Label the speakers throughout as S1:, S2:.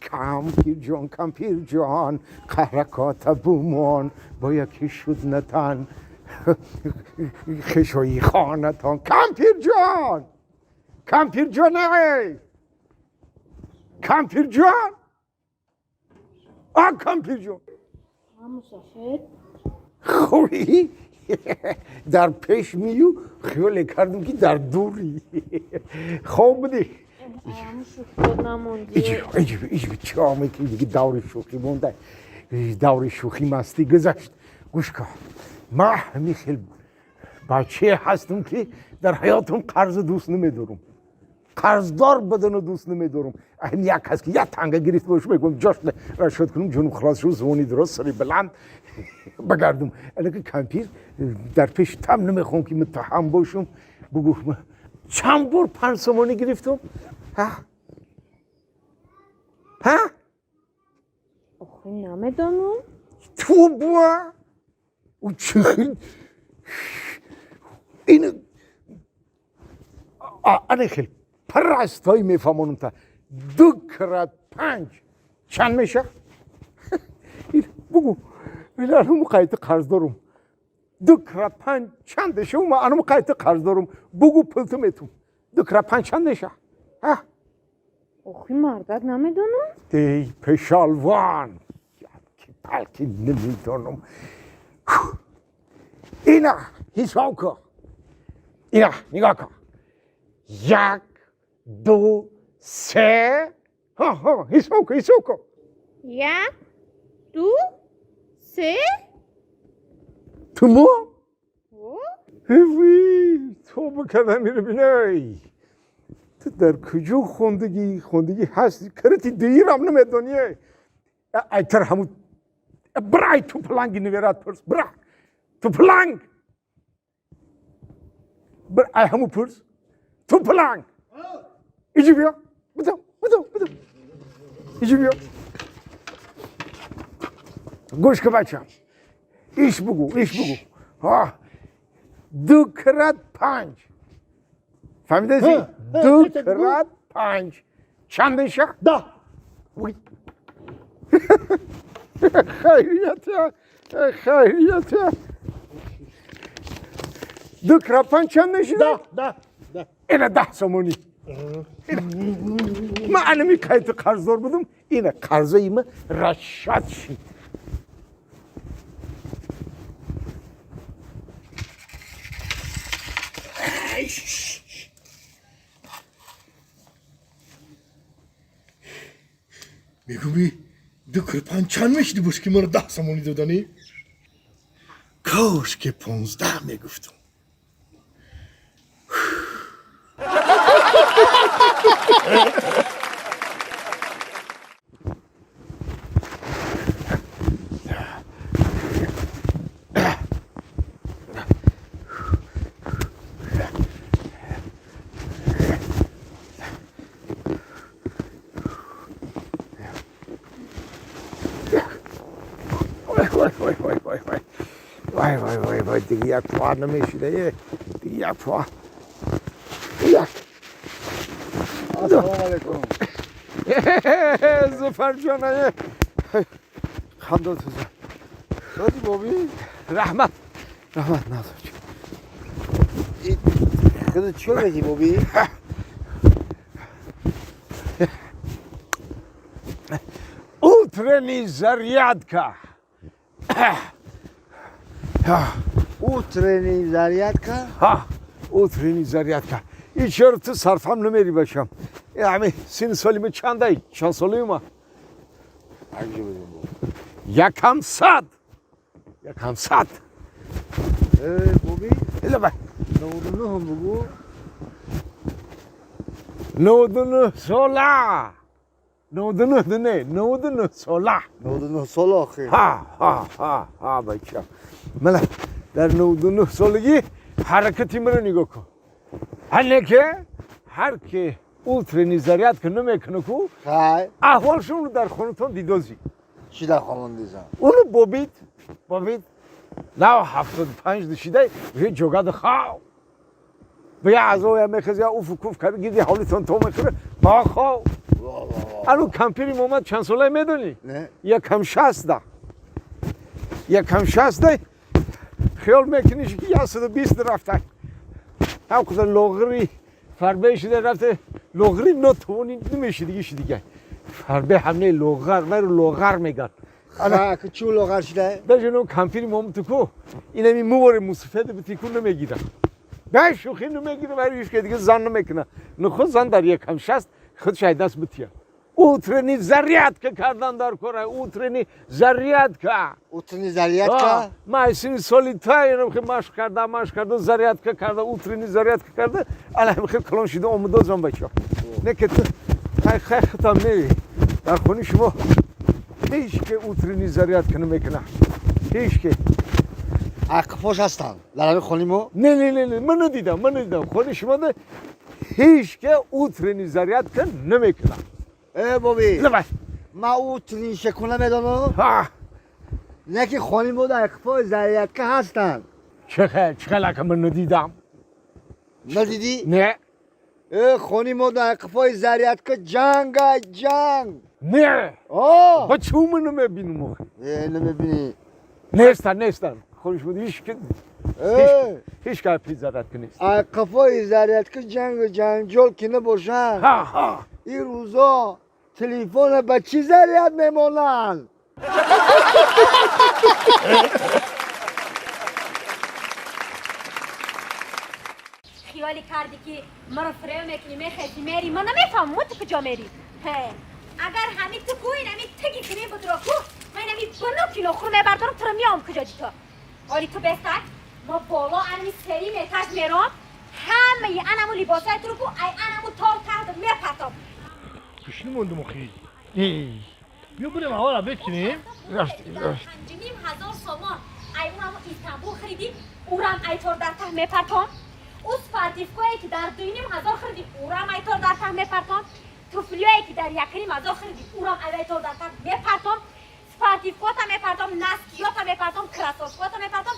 S1: کامپیر جان حرکات بومان با یکی شد نتن خشوی خانتان کامپیر جان کامپیر جان
S2: مصافد
S1: خوبی در پیش میو خیال کردم که در دوری خوب بودی
S2: خود نموندی
S1: ایجی چه میکنی دیگه دور شوخی مونده دور شوخی مستی گذشت گوش کن ما همین خیلی بچه هستم که در حیاتم قرض دوست نمیدارم قرضدار بدن دوست نمیدارم این یک هست که یک تنگه گریست باش بگم جاش رشد کنم جنوب خلاص شو زونی درست سری بلند بگردم الان کامپیر در پیش تم نمیخوام که متهم باشم بگو چند بار 5 سومانی گرفتم ها
S2: آخه نمیدانم
S1: تو بوا او چه این آنه خیلی پرستایی میفهمونم تا 2 کرات 5 چند میشه؟ بگو الان قایت قرض دارم 2 کرات 5 چند شه و الان قایت قرض دارم بگو پلتو میتون 2 کرات 5 چند شه؟
S2: آخه مردک نمیدانم
S1: ای پشالوان که بلکه نمیدانم اینا حساب کن اینا نگاه کن 1 2 3 حساب کن
S2: 1 2 3
S1: تو ما؟ تو بکردن میره بینی تو در کجا خوندگی هستی کرتی دیرم نمیدونیه ایتر همون برای تو پلنگی نویرات پرس برای تو پلنگ برای همون پرس تو پلنگ ایجی بیا بدم ایجی بیا گوش که بچم ایش بگو 2 کرات 5 فهمیده سی؟ 2 کرات 5 چند شه؟
S3: 10
S1: خیریته 2 کرات 5 چند شه؟
S3: 10
S1: اینه 10 سومونی من علمی که قرضدار بودم اینه قرضه ایمه رشد شد
S3: میگویی 2 کرات 5 چند میشدی باش که ما رو 10 سومانی دادنی؟ کاش که 15 میگفتم
S1: وای دیگه یک پا نمیشیده دیگه یک پا
S3: السلام علیکم
S1: زفر جانه خمدان تو زن
S3: شادی بابی؟
S1: رحمت نازم
S3: خودت چیو بگی بابی؟
S1: اوترنی زریادکا
S3: اوترنی زریادکا؟
S1: اوترنی زریادکا این چرا تو صرفم نمیری باشم همه سین سالیم چنده چند سالی ما
S3: هرچی بدیم بابی
S1: یکم صد
S3: بابی؟
S1: ایلا بای
S3: 99 هم بگو
S1: 99 ساله 99 ساله
S3: 99 سال آخه
S1: ها بچه من در 99 سالگی حرکتی من رو نگاه کن هر که اوترنی زریاد که نمیکنه کو
S3: خیلی
S1: احوالشون رو در خونتون دیدازی
S3: چی در خانمان دیزم؟
S1: اونو بابید نه 75 دشیده یه جوگاد خواه به یه عزای میخواد یا اوف کوف کرد گیدی حالیتون تو میکنه با خواه الان کمپیری اومد چند ساله میدونی؟
S3: نه
S1: یکم 60 یکم 60 خیال میکنیش که 120 رفته هم کده لغری فربه شده رفته لغری نتونی نمیشه دیگه فربه همه لغر میگن
S3: که چون لغر شده؟
S1: بجنو کمپیری مومتو کو این همی موار مصفده به تیکون نمیگیره به شوخی نمیگیره برای ایش که دیگه زن نمیکنه نه خود زن در یکم 60 خود شاید دست بتیه اوترنی زریعت که کردن در کره اوترنی زریعت که
S3: اوترنی زریعت که؟
S1: ما ایسین سالی تا که مشق کرده زریعت که کرده اوترنی زریعت که کرده الان خیلی کلان شده آمده زن بچه نه که تو خیلی ختم نیوی در خونی شما هیچ که اوترنی زریعت که نمیکنه هیچ که
S3: اقفاش هستن در همین خونیمو؟
S1: نه من ندیدم خونی شما ده هیچ که اوترنی زریعت که نمیکنه
S3: بابی
S1: لبای
S3: ما اوترنی شکونه میدانم نه که خونیمو در اقفاش زریعت که هستن
S1: چه لکه من ندیدم
S3: ندیدی؟
S1: نه
S3: خونیمو در اقفاش زریعت که جنگ
S1: نه
S3: آه
S1: با چون من نمیبینم
S3: نمیبینی
S1: نیستن خونش بود هیچ که پیش زرد که نیست
S3: اقفاش زریعت که جنجال که نباشن این روزا تلفن به چی زریعت میمونن
S4: خیالی کردی که مرا فریو میکنی میخیلی میری من نمیفهم تو کجا میری اگر همین تو کوی نمی تگی کنی بود را کو من نمی بنو کیلو خور میبردارم تو رو میام کجا جی تو آری تو بستک ما بالا انمی سری میتاز میرم همه انمو لباسای تو رو کو ای انمو تار تحت میپرتم
S3: کشنی موندم خیلی بیا بریم هوا را بکنیم
S1: رفتیم
S4: 5,000 سامان ای اونمو ایستانبول خریدیم اورم ای تار در ته میپرتم او سپارتیفکویی که در 2,500 خریدیم اورم ای تار در ته میپرتم توفلیایی که در 1,500 خریدیم اورم ای تار در ته میپرتم سپارتیفکوتا میپرتم نسکیاتا میپرتم کراسوفکوتا میپرتم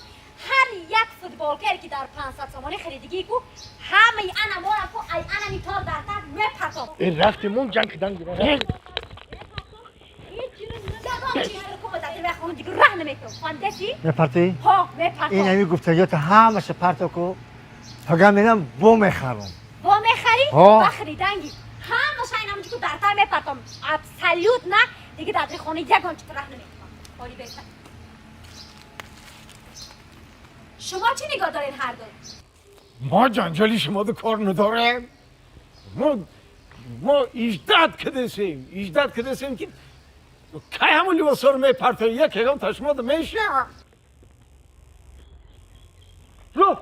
S4: هر یک فوتبالکر که در 500 سامانی خریدگی کو همه انمو را کو ای انمی تار در ته میپرتم
S3: این رفتمون جنگ کدن گیره میپرتی؟
S4: ها میپرتم
S3: این همی گفتگیات همشه پرتو کو فقط میرم بو میخرم
S4: با میخری؟
S3: ها.
S4: بخریدنگی همه اینم که در تر میپرتم ابسلیوت نه دیگه در خونه یگان چطور راه نمیکنم حالی بهتر شما چی نگاه دارین هر دو؟
S1: ما جنجالی شما دو کار نداریم ما ایجداد کدسیم که که همون لباس رو میپرتن یک هگام تشماد میشه رو